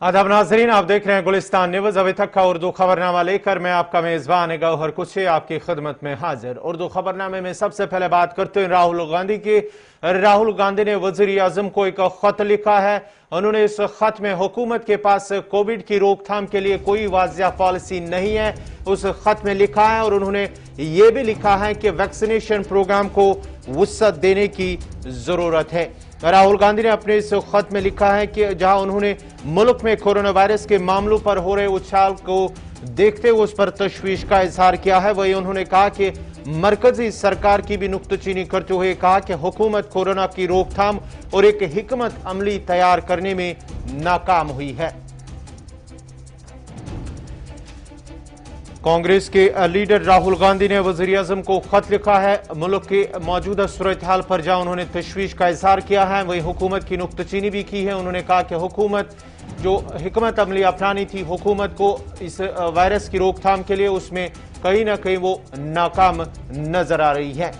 आदाब नाजरीन, आप देख रहे हैं गुलिस्तान न्यूज। अभी तक का उर्दू खबरनामा लेकर मैं आपका मेजबान गौहर कुछे आपकी खिदमत में हाजिर। उर्दू खबरनामे में सबसे पहले बात करते हैं राहुल गांधी की। राहुल गांधी ने वजीर आजम को एक खत लिखा है। उन्होंने इस खत में हुकूमत के पास कोविड की रोकथाम के लिए कोई वाजिया पॉलिसी नहीं है, उस खत में लिखा है। और उन्होंने ये भी लिखा है कि वैक्सीनेशन प्रोग्राम को वुसअत देने की जरूरत है। राहुल गांधी ने अपने इस खत में लिखा है कि जहां उन्होंने मुल्क में कोरोना वायरस के मामलों पर हो रहे उछाल को देखते हुए उस पर तशवीश का इजहार किया है। वही उन्होंने कहा कि मरकजी सरकार की भी नुक्ताचीनी करते हुए कहा कि हुकूमत कोरोना की रोकथाम और एक हिकमत अमली तैयार करने में नाकाम हुई है। कांग्रेस के लीडर राहुल गांधी ने वजीर आजम को खत लिखा है। मुल्क के मौजूदा सूरत हाल पर जहां उन्होंने तशवीश का इजहार किया है, वही हुकूमत की नुक्ताचीनी भी की है। उन्होंने कहा कि हुकूमत जो हिकमत अमली अपनानी थी हुकूमत को इस वायरस की रोकथाम के लिए, उसमें कहीं ना कहीं वो नाकाम नजर आ रही है।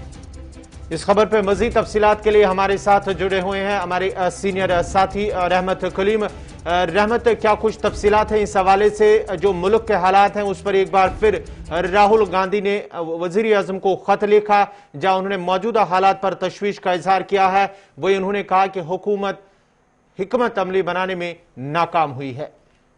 इस खबर पर मजीद तफसीलात के लिए हमारे साथ जुड़े हुए हैं हमारे सीनियर साथी रहमत कलीम। रहमत, क्या कुछ तफसीलात हैं इस हवाले से? जो मुल्क के हालात हैं उस पर एक बार फिर राहुल गांधी ने वजीर आजम को खत लिखा, जहां उन्होंने मौजूदा हालात पर तशवीश का इजहार किया है। वही उन्होंने कहा कि हुकूमत हिकमत अमली बनाने में नाकाम हुई है।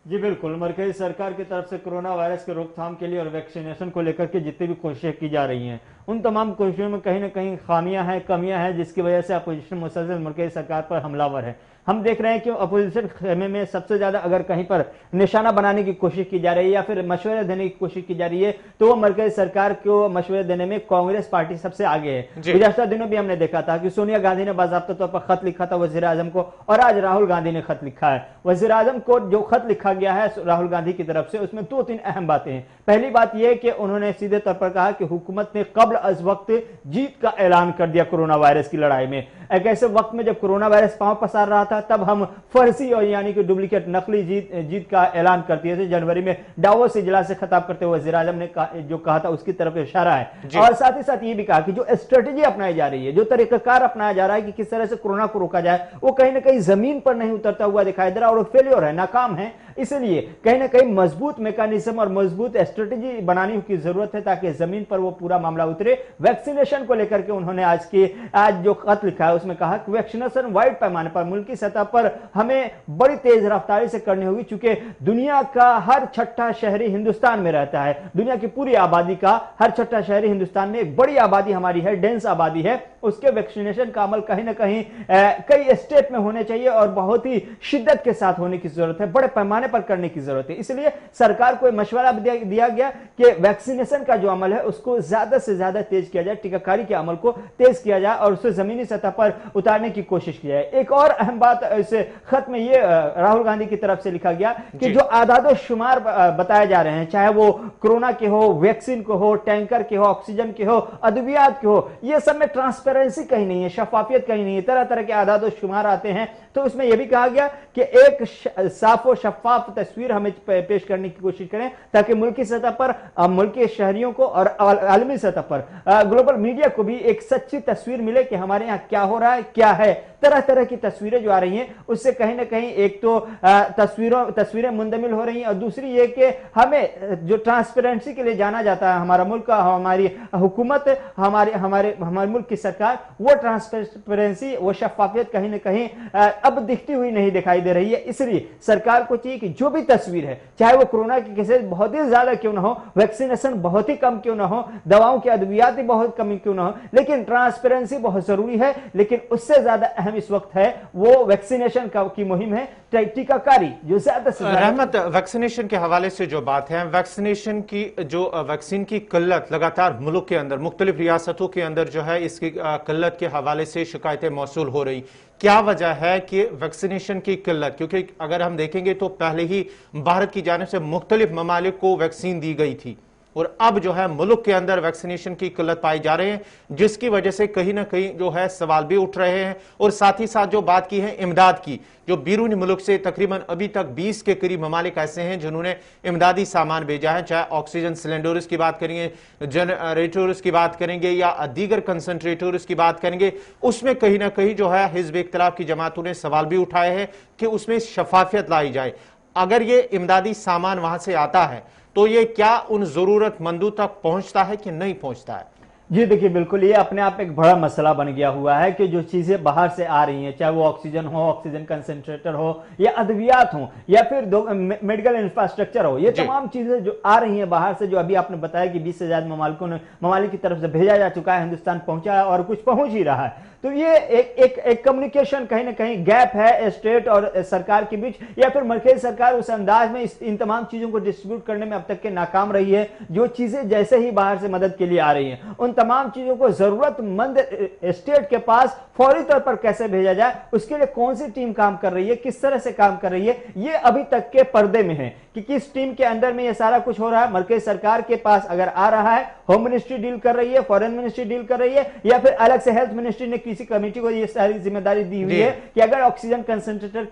जी बिल्कुल, मरकजी सरकार की तरफ से कोरोना वायरस के रोकथाम के लिए और वैक्सीनेशन को लेकर के जितनी भी कोशिशें की जा रही हैं, उन तमाम कोशिशों में कहीं ना कहीं खामियां हैं, कमियां हैं, जिसकी वजह से अपोजिशन मुसलसल मरकजी सरकार पर हमलावर है। हम देख रहे हैं कि अपोजिशन खेमे में सबसे ज्यादा अगर कहीं पर निशाना बनाने की कोशिश की जा रही है या फिर मशवरे देने की कोशिश की जा रही है, तो वो मरकजी सरकार को मशवरे देने में कांग्रेस पार्टी सबसे आगे है। गुज़श्ता दिनों भी हमने देखा था कि सोनिया गांधी ने बाज़ाब्ता तौर पर खत लिखा था वज़ीर आज़म को, और आज राहुल गांधी ने खत लिखा है। वज़ीर आज़म को जो खत लिखा गया है राहुल गांधी की तरफ से, उसमें दो तीन अहम बातें हैं। पहली बात यह कि उन्होंने सीधे तौर पर कहा कि हुकूमत ने कब्ल अज वक्त जीत का ऐलान कर दिया कोरोना वायरस की लड़ाई में। एक ऐसे वक्त में जब कोरोना वायरस पांव पसार रहा था, तब हम फर्जी और यानी कि डुप्लीकेट नकली जीत का ऐलान कर दिए थे। जनवरी में डावोस इजलास से खिताब करते हुए वज़ीर आज़म ने जो कहा था उसकी तरफ इशारा है। और साथ ही साथ ये भी कहा कि जो स्ट्रेटेजी अपनाई जा रही है, जो तरीकाकार अपनाया जा रहा है कि किस तरह से कोरोना को रोका जाए, वो कहीं ना कहीं जमीन पर नहीं उतरता हुआ दिखाई दे रहा और फेलियर है, नाकाम है। इसलिए कहीं ना कहीं मजबूत मैकेनिज्म और मजबूत स्ट्रेटेजी बनाने की जरूरत है ताकि जमीन पर वो पूरा मामला उतरे। वैक्सीनेशन को लेकर के उन्होंने आज जो खत लिखा है उसमें कहा कि वैक्सीनेशन वाइड पैमाने पर मुल्की सतह पर हमें बड़ी तेज रफ्तारी से करनी होगी, चूंकि दुनिया का हर छठा शहरी हिंदुस्तान में रहता है। दुनिया की पूरी आबादी का हर छठा शहरी हिंदुस्तान में एक बड़ी आबादी हमारी है, डेंस आबादी है। उसके वैक्सीनेशन का अमल कहीं ना कहीं कई स्टेट में होने चाहिए और बहुत ही शिद्दत के साथ होने की जरूरत है, बड़े पैमाने पर करने की जरूरत है। इसलिए सरकार को मशवरा दिया गया कि वैक्सीनेशन का जो अमल है उसको ज्यादा से ज्यादा तेज किया जाए, टीकाकारी के अमल को तेज किया जाए और उसे जमीनी सतह पर उतारने की कोशिश की जाए। एक और अहम बात इस खत में ये राहुल गांधी की तरफ से लिखा गया कि जो आदाद शुमार बताए जा रहे हैं, चाहे वो कोरोना के हो, वैक्सीन को हो, टैंकर के हो, ऑक्सीजन के हो, अद्वियात के हो, ये सब में ट्रांसपेरेंसी कहीं नहीं है, शफाफियत कहीं नहीं है। तरह तरह के आदाद शुमार आते हैं। तो उसमें यह भी कहा गया कि एक साफ और शफाफ तस्वीर हमें पेश करने की कोशिश करें ताकि मुल्की सतह पर, मुल्की शहरियों को और आलमी सतह पर ग्लोबल मीडिया को भी एक सच्ची तस्वीर मिले कि हमारे यहाँ क्या हो रहा है, क्या है। तरह तरह की तस्वीरें जो आ रही हैं उससे कहीं ना कहीं एक तो तस्वीरें मुंदमिल हो रही हैं और दूसरी ये कि हमें जो ट्रांसपेरेंसी के लिए जाना जाता है, हमारा मुल्क, हमारी हुकूमत, हमारे मुल्क की सरकार, वो ट्रांसपेरेंसी, वो शफाफियत कहीं ना कहीं अब दिखती हुई नहीं दिखाई दे रही है। इसलिए सरकार को चाहिए कि जो भी तस्वीर है, चाहे वो कोरोना के केसेस बहुत ही ज्यादा क्यों ना हो, वैक्सीनेशन बहुत ही कम क्यों ना हो, दवाओं की अद्वियात बहुत कम क्यों ना हो, लेकिन ट्रांसपेरेंसी बहुत जरूरी है। लेकिन उससे ज्यादा अहम इस वक्त है वो वैक्सीनेशन की मुहिम है, टीकाकारी जो ज्यादा से ज्यादा। रहमत, वैक्सीनेशन के हवाले से जो बात है, वैक्सीनेशन की जो वैक्सीन की किल्लत लगातार मुल्क के अंदर मुख्तलिफ रियासतों के अंदर जो है, इसकी किल्लत के हवाले से शिकायतें मौसूल हो रही। क्या वजह है कि वैक्सीनेशन की किल्लत? क्योंकि अगर हम देखेंगे तो पहले ही भारत की जानिब से मुख्तलिफ ममालिक को वैक्सीन दी गई थी और अब जो है मुल्क के अंदर वैक्सीनेशन की किल्लत पाई जा रही है, जिसकी वजह से कहीं ना कहीं जो है सवाल भी उठ रहे हैं। और साथ ही साथ जो बात की है इमदाद की, जो बैरून मुल्क से तकरीबन अभी तक 20 के करीब ममालिक ऐसे हैं जिन्होंने इमदादी सामान भेजा है, चाहे ऑक्सीजन सिलेंडर्स की बात करेंगे, जनरेटर्स की बात करेंगे या दीगर कंसंट्रेटर्स की बात करेंगे, उसमें कहीं ना कहीं जो है हिज़्ब इख्तिलाफ की जमातों ने सवाल भी उठाए हैं कि उसमें शफाफियत लाई जाए। अगर ये इमदादी सामान वहां से आता है तो ये क्या उन जरूरतमंदों तक पहुंचता है कि नहीं पहुंचता है? जी देखिए, बिल्कुल ये अपने आप एक बड़ा मसला बन गया हुआ है कि जो चीजें बाहर से आ रही हैं, चाहे वो ऑक्सीजन हो, ऑक्सीजन कंसंट्रेटर हो, या अद्वियात हो, या फिर मेडिकल इंफ्रास्ट्रक्चर हो, ये तमाम चीजें जो आ रही हैं बाहर से, जो अभी आपने बताया कि 20 से ज्यादा ममालिक की तरफ से भेजा जा चुका है, हिंदुस्तान पहुंचा है और कुछ पहुंच ही रहा है। तो ये एक कम्युनिकेशन कहीं ना कहीं गैप है स्टेट और सरकार के बीच, या फिर मरकजी सरकार उस अंदाज में इन तमाम चीजों को डिस्ट्रीब्यूट करने में अब तक के नाकाम रही है। जो चीजें जैसे ही बाहर से मदद के लिए आ रही हैं, उन तमाम चीजों को जरूरतमंद स्टेट के पास फौरी तौर पर कैसे भेजा जाए, उसके लिए कौन सी टीम काम कर रही है, किस तरह से काम कर रही है, ये अभी तक के पर्दे में है कि किस टीम के अंदर में ये सारा कुछ हो रहा है। मरकजी सरकार के पास अगर आ रहा है, होम मिनिस्ट्री डील कर रही है, फॉरेन मिनिस्ट्री डील कर रही है, या फिर अलग से हेल्थ मिनिस्ट्री ने किसी कमेटी को ये सारी जिम्मेदारी दी हुई है कि अगर ऑक्सीजन कंसंट्रेटर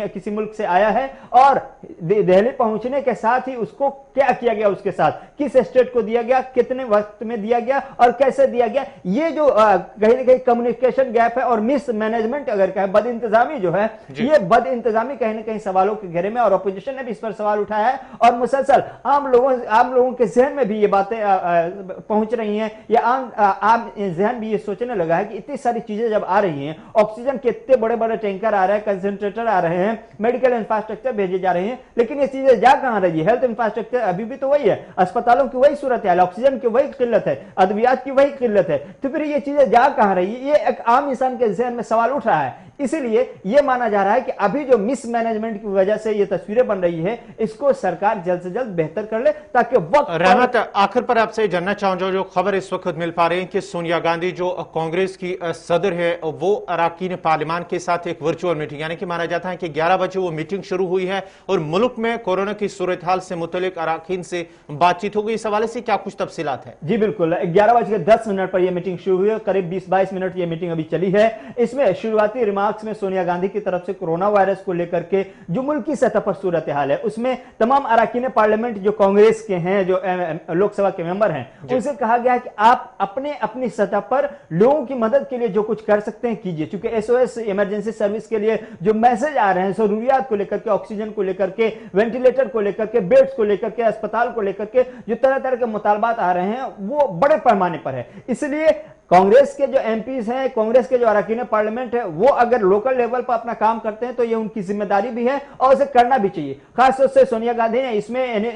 किसी मुल्क से आया है और दिल्ली पहुंचने के साथ ही उसको क्या किया गया, उसके साथ किस स्टेट को दिया गया, कितने वक्त में दिया गया और कैसे दिया गया, ये जो कहीं ना कहीं कम्युनिकेशन गैप है और मिस मैनेजमेंट अगर कहें, बद इंतजामी जो है, ये बद इंतजामी कहीं ना कहीं सवालों के घेरे में, और अपोजिशन ने भी इस पर सवाल उठाया है और मुसलसल आम लोगों के जहन में भी ये बातें पहुंच रही हैं, या आम जहन भी ये सोचने लगा है कि इतनी सारी चीजें जब आ रही हैं, ऑक्सीजन के इतने बड़े बड़े टैंकर आ रहे हैं, कंसंट्रेटर आ रहे हैं, मेडिकल इंफ्रास्ट्रक्चर भेजे जा रहे हैं, लेकिन ये चीजें जा कहां रही है? हेल्थ इंफ्रास्ट्रक्चर अभी भी तो वही है, अस्पतालों की वही सूरत है, ऑक्सीजन की वही किल्लत है, अद्वियात की वही किल्लत है, तो फिर ये चीजें जा कहां रही है? ये एक आम इंसान के जहन में सवाल उठ रहा है। इसीलिए यह माना जा रहा है कि अभी जो मिसमैनेजमेंट की वजह से ये तस्वीरें बन रही है, इसको सरकार जल्द से जल्द बेहतर कर ले, ताकि वक्त। रहमत, आखिर पर आपसे जानना चाहूंगा, जो खबर इस वक्त मिल पा रही है कि सोनिया गांधी जो कांग्रेस की सदर है, वो अरकान पार्लियामान के साथ एक वर्चुअल मीटिंग, यानी कि माना जाता है कि 11 बजे वो मीटिंग शुरू हुई है और मुल्क में कोरोना की सूरत हाल से मुतल्लिक अरकान से बातचीत हो गई। इस हवाले से क्या कुछ तफसीलात है? जी बिल्कुल, 11:10 पर यह मीटिंग शुरू हुई है, करीब 20-22 मिनट ये मीटिंग अभी चली है। इसमें शुरुआती रिमार्क्स में सोनिया गांधी की तरफ से कोरोना वायरस को लेकर के जो मुल्क की सतह पर सूरत हाल है, उसमें तमाम अरकान पार्लियामेंट जो कांग्रेस के हैं, जो लोकसभा के मेंबर हैं, उनसे कहा गया है कि आप अपनी सतह पर लोगों की मदद के लिए जो कुछ कर सकते हैं कीजिए, क्योंकि एसओएस इमरजेंसी सर्विस के लिए जो मैसेज आ रहे हैं, जरूरियात को लेकर के, ऑक्सीजन को लेकर के, वेंटिलेटर को लेकर के, बेड्स को लेकर के, अस्पताल को लेकर के जो तरह तरह के मुतालबात आ रहे हैं, वो बड़े पैमाने पर है। इसलिए कांग्रेस के जो एमपीज हैं, कांग्रेस के जो अरकान पार्लियामेंट है, वो अगर लोकल लेवल पर अपना काम करते हैं तो ये उनकी जिम्मेदारी भी है और उसे करना भी चाहिए। खासतौर से सोनिया गांधी ने इसमें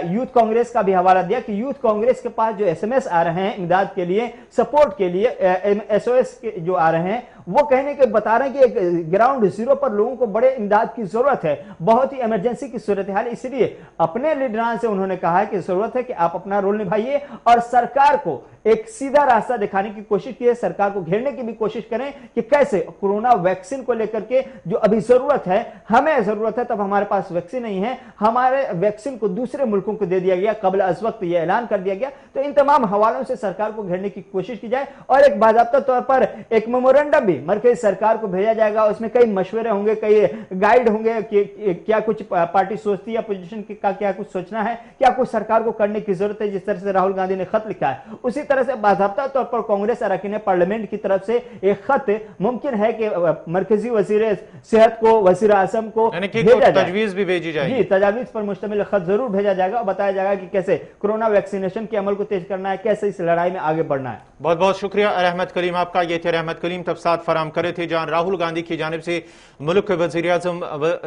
यूथ कांग्रेस का भी हवाला दिया कि यूथ कांग्रेस के पास जो एसएमएस आ रहे हैं इमदाद के लिए, सपोर्ट के लिए, एसओएस के जो आ रहे हैं, वो कहने के बता रहे हैं कि एक ग्राउंड जीरो पर लोगों को बड़े इमदाद की जरूरत है, बहुत ही इमरजेंसी की सूरत हाल। इसलिए अपने लीडरान से उन्होंने कहा है कि जरूरत है कि आप अपना रोल निभाइए और सरकार को एक सीधा रास्ता दिखाने की कोशिश की है, सरकार को घेरने की भी कोशिश करें कि कैसे कोरोना वैक्सीन को लेकर के जो अभी जरूरत है, हमें जरूरत है, तब हमारे पास वैक्सीन नहीं है, हमारे वैक्सीन को दूसरे मुल्कों को दे दिया गया, कबल अज वक्त यह ऐलान कर दिया गया। तो इन तमाम हवालों से सरकार को घेरने की कोशिश की जाए और एक बाकायदा तौर पर एक मेमोरेंडम भी मरकजी सरकार को भेजा जाएगा। उसमें कई मशवरे होंगे, कई गाइड होंगे कि क्या कुछ पार्टी सोचती है, अपोजिशन का क्या कुछ सोचना है, क्या कुछ सरकार को करने की जरूरत है। जिस तरह से राहुल गांधी ने खत लिखा है, उसी तरह से बाकायदा तौर पर कांग्रेस अरकान पार्लियामेंट की तरफ से एक खत मुमकिन है कि मरकजी वजीर सेहत को, वजीर आजम को तजवीज भी भेजी जाएगी। जी, तजावीज पर मुश्तमिल खत जरूर भेजा जाएगा और बताया जाएगा कि कैसे कोरोना वैक्सीनेशन के अमल को तेज करना है, कैसे इस लड़ाई में आगे बढ़ना है। बहुत बहुत शुक्रिया रहमत कलीम आपका। ये थे रहमत कलीम तफसात फराम करे थे, जहां राहुल गांधी की जानिब से मुल्क के वजीर आजम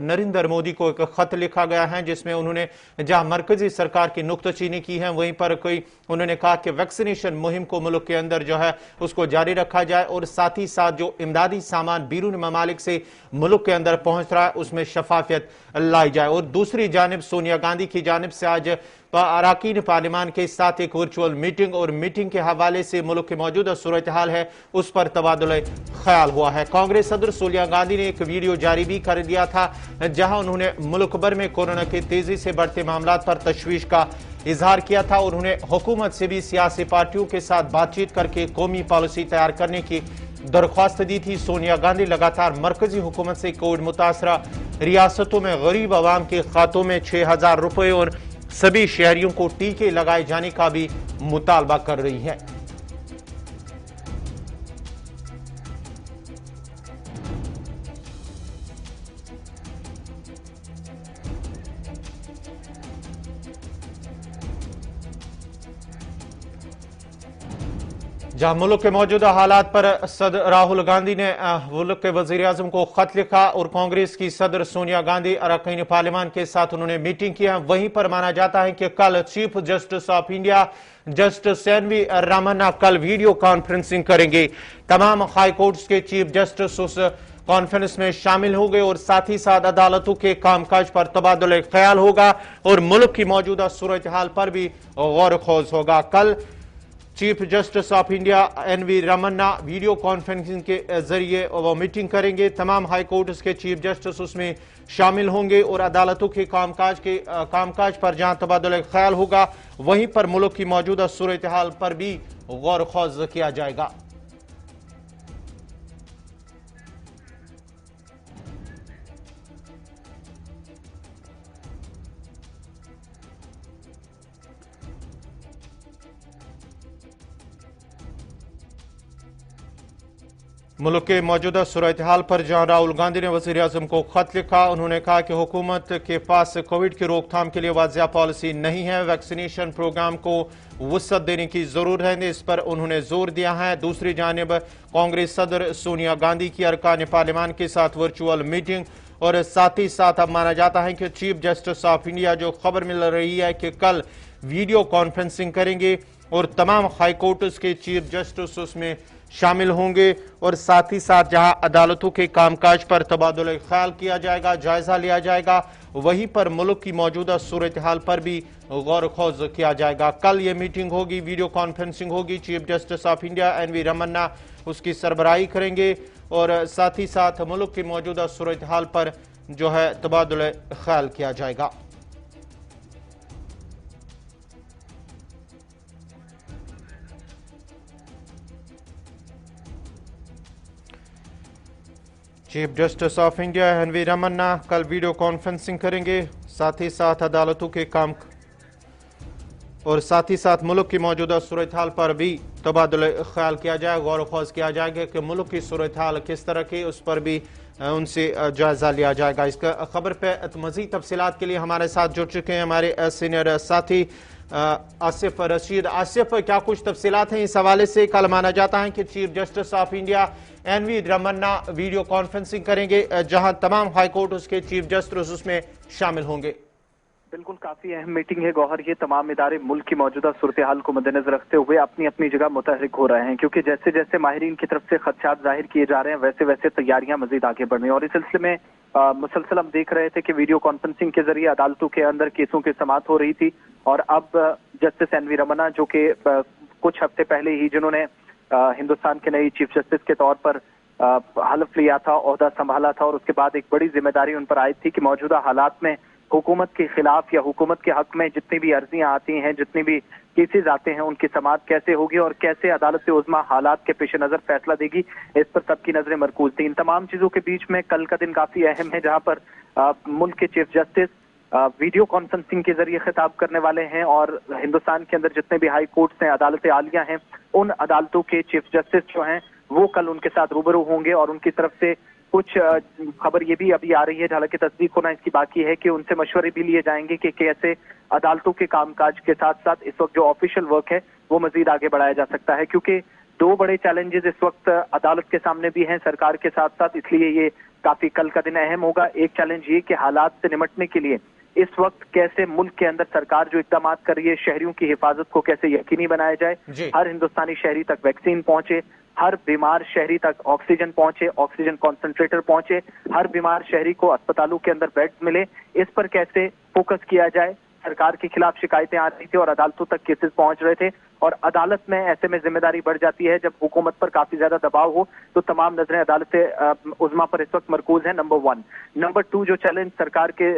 नरेंद्र मोदी को एक खत लिखा गया है, जिसमें उन्होंने जहां मरकजी सरकार की नुक्ताचीनी की है, वहीं पर कोई उन्होंने कहा कि वैक्सीनेशन मुहिम को मुल्क के अंदर जो है उसको जारी रखा जाए और साथ ही साथ जो इमदादी सामान बैरून ममालिक से मुल्क के अंदर पहुंच रहा है उसमें शफाफियत लाई जाए। और दूसरी जानिब सोनिया गांधी की जानिब से आज अरकान पार्लियामान के साथ एक वर्चुअल मीटिंग और मीटिंग के हवाले से मुल्क की मौजूदा सूरत हाल है उस पर तबादुल ख्याल हुआ है। कांग्रेस सदर सोनिया गांधी ने एक वीडियो जारी भी कर दिया था, जहां उन्होंने मुल्क भर में कोरोना के तेजी से बढ़ते मामला पर तशवीश का इजहार किया था और उन्हें हुकूमत से भी सियासी पार्टियों के साथ बातचीत करके कौमी पॉलिसी तैयार करने की दरख्वास्त दी थी। सोनिया गांधी लगातार मरकजी हुकूमत से कोविड मुतासरा रियासतों में गरीब आवाम के खातों में 6,000 रुपए और सभी शहरियों को टीके लगाए जाने का भी मुतालबा कर रही है। जहां मुल्क के मौजूदा हालात पर सदर राहुल गांधी ने मुल्क के वजीर आजम को खत लिखा और कांग्रेस की सदर सोनिया गांधी अरकान पार्लियामान के साथ उन्होंने मीटिंग किया। वहीं पर माना जाता है कि कल chief justice of India justice N V Ramana कल वीडियो कॉन्फ्रेंसिंग करेंगे। तमाम हाई कोर्ट्स के चीफ जस्टिस उस कॉन्फ्रेंस में शामिल होंगे और साथ ही साथ अदालतों के कामकाज पर तबादुल ख्याल होगा और मुल्क की मौजूदा सूरत हाल पर भी गौर खोज होगा। कल chief justice of India N V Ramana video conferencing के जरिए वो मीटिंग करेंगे। तमाम हाई कोर्ट्स के चीफ जस्टिस उसमें शामिल होंगे और अदालतों के कामकाज पर जहां तबादुल ख्याल होगा वहीं पर मुल्क की मौजूदा सूरत हाल पर भी गौर खोज किया जाएगा। मुल्क के मौजूदा सूरत हाल पर जहां राहुल गांधी ने वजीर आजम को खत लिखा, उन्होंने कहा कि हुकूमत के पास कोविड की रोकथाम के लिए वाज़िया पॉलिसी नहीं है। वैक्सीनेशन प्रोग्राम को वुसअत देने की जरूरत है, इस पर उन्होंने जोर दिया है। दूसरी जानिब कांग्रेस सदर सोनिया गांधी की अरकान पार्लियामान के साथ वर्चुअल मीटिंग और साथ ही साथ अब माना जाता है कि चीफ जस्टिस ऑफ इंडिया जो खबर मिल रही है कि कल वीडियो कॉन्फ्रेंसिंग करेंगे और तमाम हाई कोर्ट्स के चीफ जस्टिस उसमें शामिल होंगे और साथ ही साथ जहां अदालतों के कामकाज पर तबादुल ख्याल किया जाएगा, जायजा लिया जाएगा, वहीं पर मुल्क की मौजूदा सूरत हाल पर भी गौर खोज किया जाएगा। कल ये मीटिंग होगी, वीडियो कॉन्फ्रेंसिंग होगी। Chief justice of India N V Ramana उसकी सरबराही करेंगे और साथ ही साथ मुल्क की मौजूदा सूरत हाल पर जो है तबादुल ख्याल किया जाएगा। Chief justice of India N V Ramana कल वीडियो कॉन्फ्रेंसिंग करेंगे, साथ ही साथ अदालतों के काम और साथ ही साथ मुल्क की मौजूदा सूरत हाल पर भी तबादुल ख्याल किया जाए, गौर खोज किया जाएगा कि मुल्क की सूरत हाल किस तरह की, उस पर भी उनसे जायजा लिया जाएगा। इसका खबर पर मजीद तफसीलात के लिए हमारे साथ जुड़ चुके हैं हमारे सीनियर साथी आसिफ रशीद। आसिफ, क्या कुछ तफसीलात हैं इस हवाले से? कल माना जाता है कि chief justice of India N V Ramana video conferencing करेंगे जहां तमाम हाई कोर्ट उसके चीफ जस्टिस उसमें शामिल होंगे। बिल्कुल, काफी अहम मीटिंग है गौहर। ये तमाम इदारे मुल्क की मौजूदा सूरत हाल को मद्देनजर रखते हुए अपनी अपनी जगह मुतहरिक हो रहे हैं, क्योंकि जैसे जैसे माहिरीन की तरफ से खदशात जाहिर किए जा रहे हैं वैसे वैसे तैयारियां मजीद आगे बढ़ रही हैं। और इस सिलसिले में मुसलसल हम देख रहे थे कि वीडियो कॉन्फ्रेंसिंग के जरिए अदालतों के अंदर केसों की समाअत हो रही थी और अब जस्टिस एनवी रमन्ना जो कि कुछ हफ्ते पहले ही जिन्होंने हिंदुस्तान के नई चीफ जस्टिस के तौर पर हल्फ लिया था, ओहदा संभाला था और उसके बाद एक बड़ी जिम्मेदारी उन पर आई थी कि मौजूदा हालात में हुकूमत के खिलाफ या हुकूमत के हक में जितनी भी अर्जियां आती हैं, जितनी भी केसेस आते हैं, उनकी समाअत कैसे होगी और कैसे अदालत उज़्मा हालात के पेश नजर फैसला देगी, इस पर सबकी नजरें मरकूज थी। इन तमाम चीजों के बीच में कल का दिन काफी अहम है, जहां पर मुल्क के चीफ जस्टिस वीडियो कॉन्फ्रेंसिंग के जरिए खिताब करने वाले हैं और हिंदुस्तान के अंदर जितने भी हाई कोर्ट्स हैं, अदालतें आलिया हैं, उन अदालतों के चीफ जस्टिस जो हैं वो कल उनके साथ रूबरू होंगे और उनकी तरफ से कुछ खबर ये भी अभी आ रही है, हालांकि तस्दीक होना इसकी बाकी है, कि उनसे मशवरे भी लिए जाएंगे कि कैसे अदालतों के कामकाज के साथ साथ इस वक्त जो ऑफिशियल वर्क है वो मजीद आगे बढ़ाया जा सकता है, क्योंकि दो बड़े चैलेंजेस इस वक्त अदालत के सामने भी हैं सरकार के साथ साथ, इसलिए ये काफी कल का दिन अहम होगा। एक चैलेंज ये कि हालात से निपटने के लिए इस वक्त कैसे मुल्क के अंदर सरकार जो इकदाम कर रही है, शहरियों की हिफाजत को कैसे यकीनी बनाया जाए, हर हिंदुस्तानी शहरी तक वैक्सीन पहुंचे, हर बीमार शहरी तक ऑक्सीजन पहुंचे, ऑक्सीजन कॉन्सेंट्रेटर पहुंचे, हर बीमार शहरी को अस्पतालों के अंदर बेड मिले, इस पर कैसे फोकस किया जाए। सरकार के खिलाफ शिकायतें आ रही थी और अदालतों तक केसेस पहुंच रहे थे और अदालत में ऐसे में जिम्मेदारी बढ़ जाती है जब हुकूमत पर काफी ज्यादा दबाव हो, तो तमाम नजरें अदालत उज़्मा पर इस वक्त मरकूज है, नंबर 1। नंबर 2 जो चैलेंज सरकार के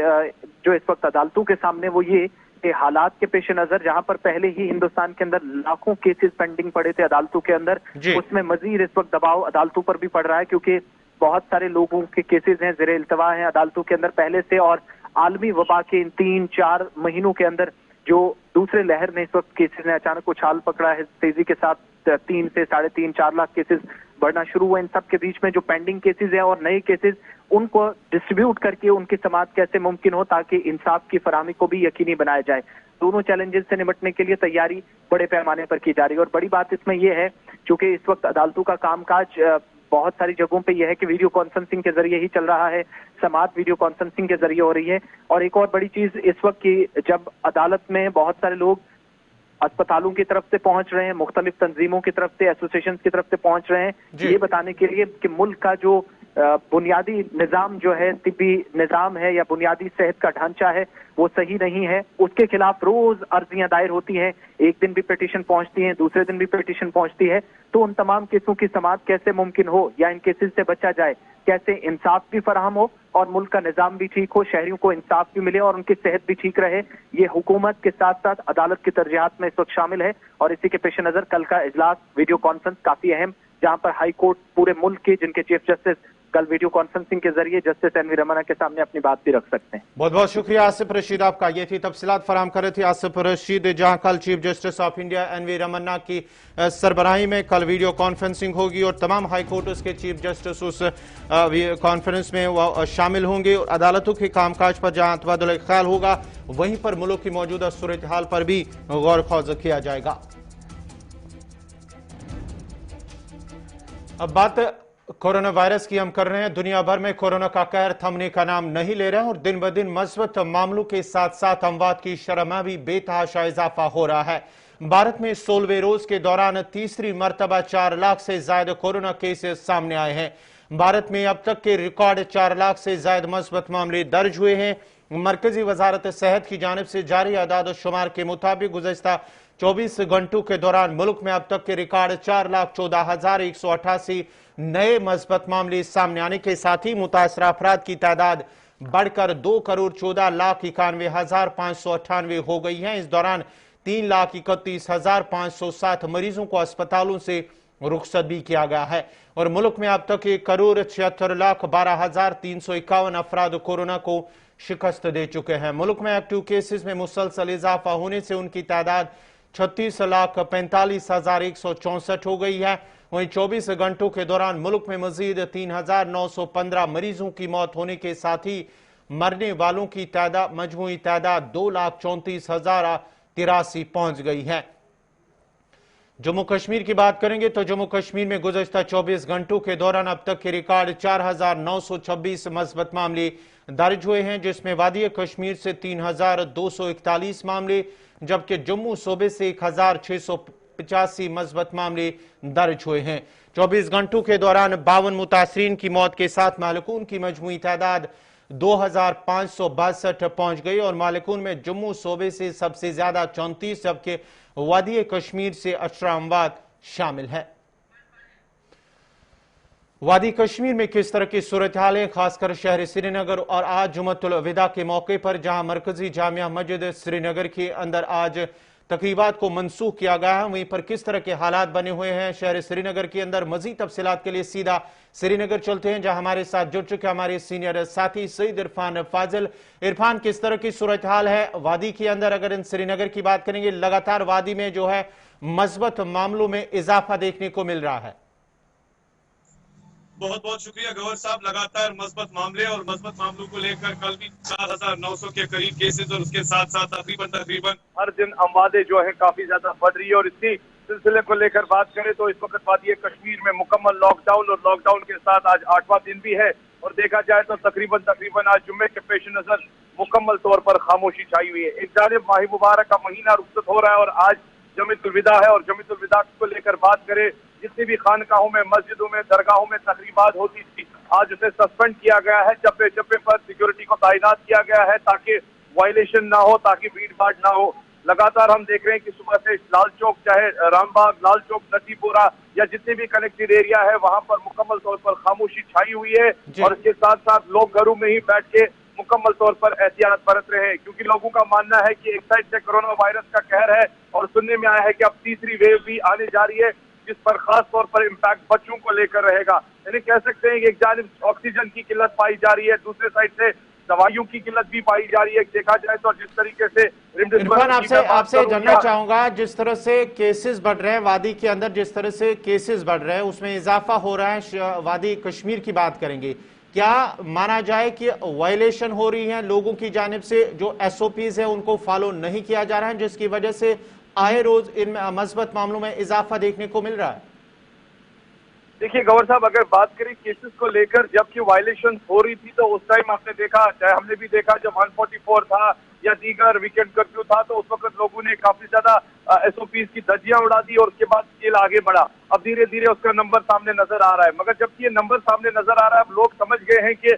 जो इस वक्त अदालतों के सामने वो ये कि हालात के पेश नजर जहां पर पहले ही हिंदुस्तान के अंदर लाखों केसेस पेंडिंग पड़े थे अदालतों के अंदर, उसमें मजीद इस वक्त दबाव अदालतों पर भी पड़ रहा है, क्योंकि बहुत सारे लोगों के केसेस हैं, ज़ेरे इल्तवा हैं अदालतों के अंदर पहले से, और आलमी वबा के इन 3-4 महीनों के अंदर जो दूसरे लहर ने इस वक्त केसेस ने अचानक उछाल पकड़ा है तेजी के साथ, 3 से 3.5-4 लाख केसेस बढ़ना शुरू हुए। इन सब के बीच में जो पेंडिंग केसेस हैं और नए केसेस, उनको डिस्ट्रीब्यूट करके उनकी समाअत कैसे मुमकिन हो ताकि इंसाफ की फराहमी को भी यकीनी बनाया जाए। दोनों चैलेंजेस से निपटने के लिए तैयारी बड़े पैमाने पर की जा रही है और बड़ी बात इसमें यह है क्योंकि इस वक्त अदालतों का कामकाज बहुत सारी जगहों पे यह है कि वीडियो कॉन्फ्रेंसिंग के जरिए ही चल रहा है, समाअत वीडियो कॉन्फ्रेंसिंग के जरिए हो रही है। और एक और बड़ी चीज इस वक्त की, जब अदालत में बहुत सारे लोग अस्पतालों की तरफ से पहुंच रहे हैं, मुख्तलिफ तंजीमों की तरफ से, एसोसिएशन की तरफ से पहुंच रहे हैं, ये बताने के लिए कि मुल्क का जो बुनियादी निजाम जो है, तिब्बी निजाम है या बुनियादी सेहत का ढांचा है, वो सही नहीं है। उसके खिलाफ रोज अर्जियां दायर होती हैं, एक दिन भी पिटीशन पहुंचती है, दूसरे दिन भी पिटीशन पहुंचती है। तो उन तमाम केसों की समाअत कैसे मुमकिन हो या इन केसेस से बचा जाए, कैसे इंसाफ भी फराहम हो और मुल्क का निजाम भी ठीक हो, शहरियों को इंसाफ भी मिले और उनकी सेहत भी ठीक रहे, ये हुकूमत के साथ साथ अदालत की तरजीहात में इस वक्त शामिल है। और इसी के पेश नजर कल का इजलास वीडियो कॉन्फ्रेंस काफी अहम, जहां पर हाई कोर्ट पूरे मुल्क के, जिनके चीफ जस्टिस कल वीडियो कॉन्फ्रेंसिंग के जरिए जस्टिस एनवी रमन्ना के सामने अपनी बात भी रख सकते हैं। बहुत बहुत शुक्रिया आसिफ रशीद आपका। ये थी तफसीलात फराहम कर रहे थे आसिफ रशीद, जहां कल chief justice of India N V Ramana की सरबराही में कल वीडियो कॉन्फ्रेंसिंग होगी और तमाम हाई कोर्ट्स के चीफ जस्टिस उस कॉन्फ्रेंस में वो शामिल होंगे और अदालतों के कामकाज पर जहां तबादुल ख्याल होगा, वहीं पर मुल्क की मौजूदा सूरत हाल पर भी गौर खौज किया जाएगा। अब बात कोरोना वायरस की हम कर रहे हैं। दुनिया भर में कोरोना का कहर थमने का नाम नहीं ले रहा है और दिन ब दिन मस्बत मामलों के साथ साथ अमवात की शरह में भी बेतहाशा इजाफा हो रहा है। भारत में 16वें रोज के दौरान तीसरी मरतबा 4 लाख से ज्यादा कोरोना केसेस सामने आए हैं। भारत में अब तक के रिकॉर्ड 4 लाख से ज्यादा मस्बत मामले दर्ज हुए हैं। मरकजी वजारत सेहत की जानिब से जारी आदाद शुमार के मुताबिक गुज़श्ता 24 घंटों के दौरान मुल्क में अब तक के रिकॉर्ड 4,14,188 नए मस्बत मामले सामने आने के साथ ही मुतासरा अफराद की तादाद बढ़कर 2,14,91,598 हो गई है। इस दौरान 3,31,507 मरीजों को अस्पतालों से रुखसत भी किया गया है और मुल्क में अब तक 1,76,12,351 अफराद कोरोना को शिकस्त दे चुके हैं। मुल्क में एक्टिव केसेस में मुसलसल इजाफा होने से उनकी तादाद 36,45,164 हो गई है। वहीं 24 घंटों के दौरान मुल्क में मजीद 3,915 मरीजों की मौत होने के साथ ही मरने वालों की तादाद मजमूई तादाद 2,34,083 पहुंच गई है। जम्मू कश्मीर की बात करेंगे तो जम्मू कश्मीर में गुज़श्ता 24 घंटों के दौरान अब तक के रिकॉर्ड 4,926 मस्बत मामले दर्ज हुए हैं, जिसमें वादी कश्मीर से 3,241 मामले, जबकि जम्मू सूबे से 1,685 मस्बत मामले दर्ज हुए हैं। 24 घंटों के दौरान 52 मुतासरीन की मौत के साथ मालिकून की मजमूई तादाद 2,562 पहुंच गई और मालिकून में जम्मू सूबे से सबसे ज्यादा 34, जबकि वादी कश्मीर से 18 अमवात शामिल है। वादी कश्मीर में किस तरह की सूरत हाल है, खासकर शहर श्रीनगर और आज जुम्मतुल विदा के मौके पर जहां मरकजी जामिया मस्जिद श्रीनगर के अंदर आज तकरीबात को मनसूख किया गया है, वहीं पर किस तरह के हालात बने हुए हैं शहर श्रीनगर के अंदर। मजीद तफसीलात के लिए सीधा श्रीनगर चलते हैं, जहां हमारे साथ जुड़ चुके हमारे सीनियर साथी सईद इरफान फाजिल। इरफान, किस तरह की सूरत हाल है वादी के अंदर? अगर इन श्रीनगर की बात करेंगे, लगातार वादी में जो है मस्बत मामलों में इजाफा देखने को मिल रहा है। बहुत बहुत शुक्रिया गवर साहब। लगातार मस्बत मामले और मस्बत मामलों को लेकर कल भी 4,900 के करीब केसेस और उसके साथ साथ तकरीबन हर दिन अमवादें जो है काफी ज्यादा बढ़ रही है। और इसी सिलसिले को लेकर बात करें तो इस वक्त वादी कश्मीर में मुकम्मल लॉकडाउन और लॉकडाउन के साथ आज 8वां दिन भी है और देखा जाए तो तकरीबन आज जुम्मे के पेश नजर मुकम्मल तौर पर खामोशी छाई हुई है। एक जानिब माह मुबारक का महीना रुखसत हो रहा है और आज जमीतुल विदा है और जमीतुल विदा को लेकर बात करें, जितनी भी खानकाहों में, मस्जिदों में, दरगाहों में तकरीबात होती थी, आज उसे सस्पेंड किया गया है। चप्पे चप्पे पर सिक्योरिटी को तैनात किया गया है ताकि वायलेशन ना हो, ताकि भीड़ भाड़ ना हो। लगातार हम देख रहे हैं कि सुबह से लाल चौक, चाहे रामबाग, लाल चौक, नसीपुरा या जितने भी कनेक्टेड एरिया है, वहां पर मुकम्मल तौर पर खामोशी छाई हुई है और इसके साथ साथ लोग घरों में ही बैठ के मुकम्मल तौर पर एहतियात बरत रहे हैं, क्योंकि लोगों का मानना है कि एक साइड से कोरोना वायरस का कहर है और सुनने में आया है कि अब तीसरी वेव भी आने जा रही है, जिस पर खास तौर पर इम्पैक्ट बच्चों को लेकर रहेगा। यानी कह सकते हैं कि एक जानिब ऑक्सीजन की किल्लत पाई जा रही है, दूसरे साइड से दवाइयों की किल्लत भी पाई जा रही है। देखा जाए तो जिस तरीके से आपसे जानना चाहूंगा, जिस तरह से केसेस बढ़ रहे हैं वादी के अंदर, जिस तरह से केसेस बढ़ रहे हैं उसमें इजाफा हो रहा है, वादी कश्मीर की बात करेंगे, क्या माना जाए कि वायलेशन हो रही है लोगों की जानिब से, जो SOPs है उनको फॉलो नहीं किया जा रहा है, जिसकी वजह से आए रोज इन मस्बत मामलों में इजाफा देखने को मिल रहा है? देखिए गौर साहब, अगर बात करें केसेस को लेकर, जबकि वायलेशन हो रही थी तो उस टाइम आपने देखा, चाहे हमने भी देखा, जब 144 था या दीगर वीकेंड कर्फ्यू था तो उस वक्त लोगों ने काफी ज्यादा एसओपीज की धज्जियां उड़ा दी और उसके बाद स्केल आगे बढ़ा। अब धीरे धीरे उसका नंबर सामने नजर आ रहा है, मगर जबकि ये नंबर सामने नजर आ रहा है, अब लोग समझ गए हैं कि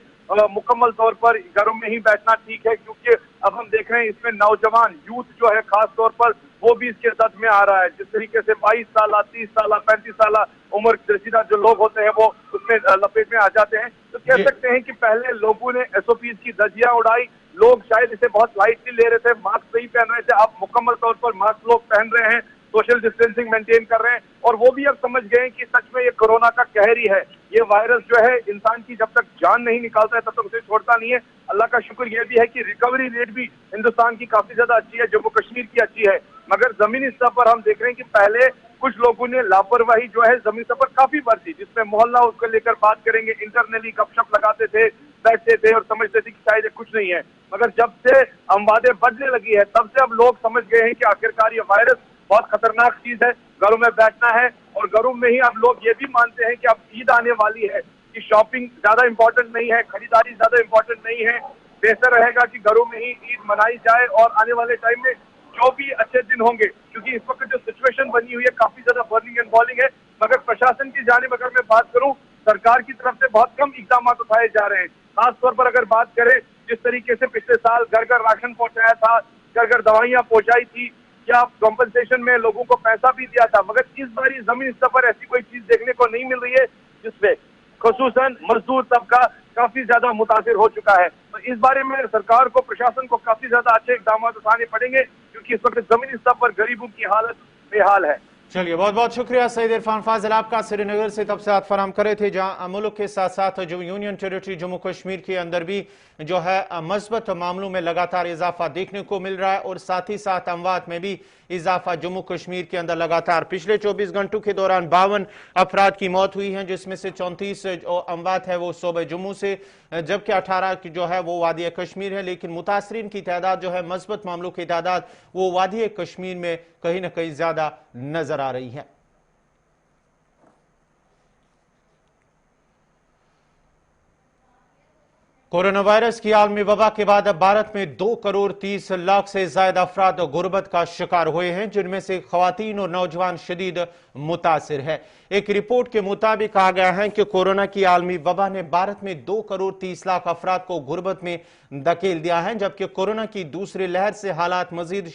मुकम्मल तौर पर घरों में ही बैठना ठीक है, क्योंकि अब हम देख रहे हैं इसमें नौजवान यूथ जो है खास तौर पर वो भी इसके जद में आ रहा है। जिस तरीके से 22 साल 30 साल 35 साल उम्र रसीदा जो लोग होते हैं वो उसमें लपेट में आ जाते हैं। तो कह सकते हैं कि पहले लोगों ने एसओपीज की धज्जियां उड़ाई, लोग शायद इसे बहुत लाइटली ले रहे थे, मास्क नहीं पहन रहे थे, अब मुकम्मल तौर पर मास्क लोग पहन रहे हैं, सोशल डिस्टेंसिंग मेंटेन कर रहे हैं और वो भी अब समझ गए हैं कि सच में ये कोरोना का कहर ही है। ये वायरस जो है इंसान की जब तक जान नहीं निकालता है तब तक उसे छोड़ता नहीं है। अल्लाह का शुक्र ये भी है कि रिकवरी रेट भी हिंदुस्तान की काफी ज्यादा अच्छी है, जम्मू कश्मीर की अच्छी है, मगर जमीनी स्तर पर हम देख रहे हैं कि पहले कुछ लोगों ने लापरवाही जो है जमीन स्तर पर काफी बरती, जिसमें मोहल्ला उसको लेकर बात करेंगे, इंटरनली गपशप लगाते थे, बैठते थे और समझते थे कि शायद कुछ नहीं है। मगर जब से अमवादें बढ़ने लगी है तब से अब लोग समझ गए हैं कि आखिरकार ये वायरस बहुत खतरनाक चीज है, घरों में बैठना है और घरों में ही अब लोग ये भी मानते हैं कि अब ईद आने वाली है, कि शॉपिंग ज्यादा इंपॉर्टेंट नहीं है, खरीदारी ज्यादा इंपॉर्टेंट नहीं है, बेहतर रहेगा कि घरों में ही ईद मनाई जाए और आने वाले टाइम में जो भी अच्छे दिन होंगे, क्योंकि इस वक्त जो सिचुएशन बनी हुई है काफी ज्यादा बर्निंग एंड बॉलिंग है। मगर प्रशासन की जानिब अगर मैं बात करूं, सरकार की तरफ से बहुत कम इकदाम उठाए जा रहे हैं। खासतौर पर अगर बात करें जिस तरीके से पिछले साल घर घर राशन पहुंचाया था, घर घर दवाइयां पहुंचाई थी, क्या कॉम्पनसेशन में लोगों को पैसा भी दिया था, मगर इस बार जमीन स्तर पर ऐसी कोई चीज देखने को नहीं मिल रही है जिससे खुसूसन मजदूर तबका काफी ज्यादा मुतासिर हो चुका है। तो इस बारे में सरकार को, प्रशासन को काफी ज्यादा अच्छे इकदाम उठाने पड़ेंगे, क्योंकि इस वक्त जमीनी स्तर पर गरीबों की हालत बेहाल है। चलिए, बहुत बहुत शुक्रिया सईद इरफान फाजिल आपका, श्रीनगर से तफसीलात फराहम करे थे, जहां मुल्क के साथ साथ जो यूनियन टेरिटरी जम्मू कश्मीर के अंदर भी जो है मस्बत मामलों में लगातार इजाफा देखने को मिल रहा है और साथ ही साथ अमवात में भी इजाफा जम्मू कश्मीर के अंदर लगातार पिछले 24 घंटों के दौरान 52 अफराद की मौत हुई है, जिसमें से 34 अमवात है वो सूबे जम्मू से, जबकि 18 की जो है वो वादी कश्मीर है। लेकिन मुतासरीन की तादाद जो है, मस्बत मामलों की तादाद वो वादी कश्मीर में कहीं ना कहीं ज्यादा नजर आ रही है। कोरोना वायरस की आलमी वबा के बाद अब भारत में 2 करोड़ 30 लाख से ज्यादा अफराद गुर्बत का शिकार हुए हैं, जिनमें से खवातीन और नौजवान शदीद मुतासिर है। एक रिपोर्ट के मुताबिक कहा गया है कि कोरोना की आलमी वबा ने भारत में 2 करोड़ 30 लाख अफराद को गुर्बत में धकेल दिया है, जबकि कोरोना की दूसरी लहर से हालात मजीद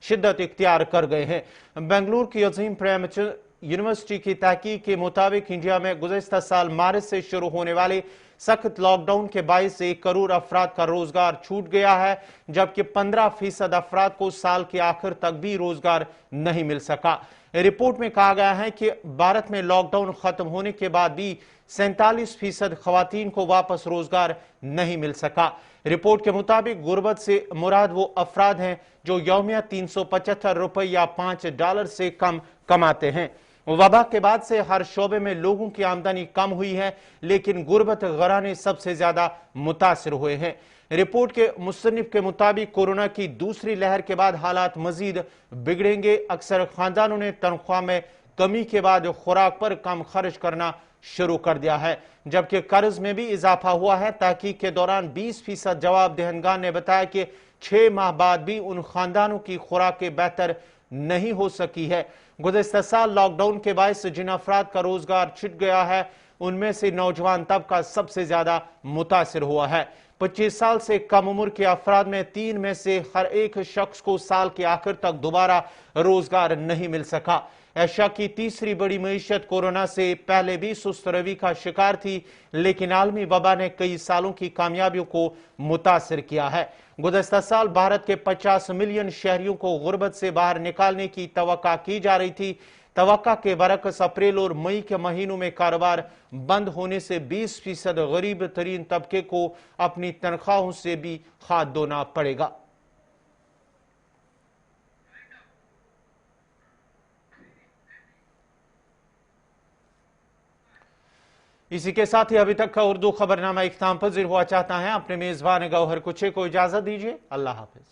शिद्दत इख्तियार कर गए हैं। बेंगलुरु की अजीम प्रेमचंद यूनिवर्सिटी की तहकीक के मुताबिक इंडिया में गुज़श्ता साल मार्च से शुरू होने वाले सख्त लॉकडाउन के बायस 1 करोड़ अफराद का रोजगार छूट गया है, जबकि 15% अफराद को साल के आखिर तक भी रोजगार नहीं मिल सका। रिपोर्ट में कहा गया है कि भारत में लॉकडाउन खत्म होने के बाद भी 47% खवातीन को वापस रोजगार नहीं मिल सका। रिपोर्ट के मुताबिक गुर्बत से मुराद वो अफराद हैं जो यौमिया 375 रुपए या $5 से कम कमाते हैं। वबा के बाद से हर शोबे में लोगों की आमदनी कम हुई है, लेकिन गुर्बत घराने सबसे ज्यादा मुतासिर हुए हैं। रिपोर्ट के मुसन्निफ के मुताबिक कोरोना की दूसरी लहर के बाद हालात मजीद बिगड़ेंगे। अक्सर खानदानों ने तनख्वाह में कमी के बाद खुराक पर कम खर्च करना शुरू कर दिया है, जबकि कर्ज में भी इजाफा हुआ है। तहकीक के दौरान 20% जवाब दहनगान ने बताया कि 6 माह बाद भी उन खानदानों की खुराकें बेहतर नहीं हो सकी है। गुज़श्ता साल लॉकडाउन के बायस जिन अफराद का रोजगार छिट गया है, उनमें से नौजवान तबका सबसे ज्यादा मुतासिर हुआ है। 25 साल से कम उम्र के अफराद में 3 में से हर एक शख्स को साल के आखिर तक दोबारा रोजगार नहीं मिल सका। एशिया की तीसरी बड़ी मईशत कोरोना से पहले भी सुस्त रवि का शिकार थी, लेकिन आलमी वबा ने कई सालों की कामयाबियों को मुतासिर किया है। गुज़श्ता साल भारत के 50 मिलियन शहरियों को गुर्बत से बाहर निकालने की तवक्का की जा रही थी। तवक्का के बरक्स अप्रैल और मई के महीनों में कारोबार बंद होने से 20% गरीब तरीन तबके को अपनी तनख्वाहों से भी खाद धोना पड़ेगा। इसी के साथ ही अभी तक का उर्दू खबरनामा इख्तिताम पजीर हुआ। चाहता है अपने मेजबान गौहर कुछे को इजाजत दीजिए। अल्लाह हाफिज।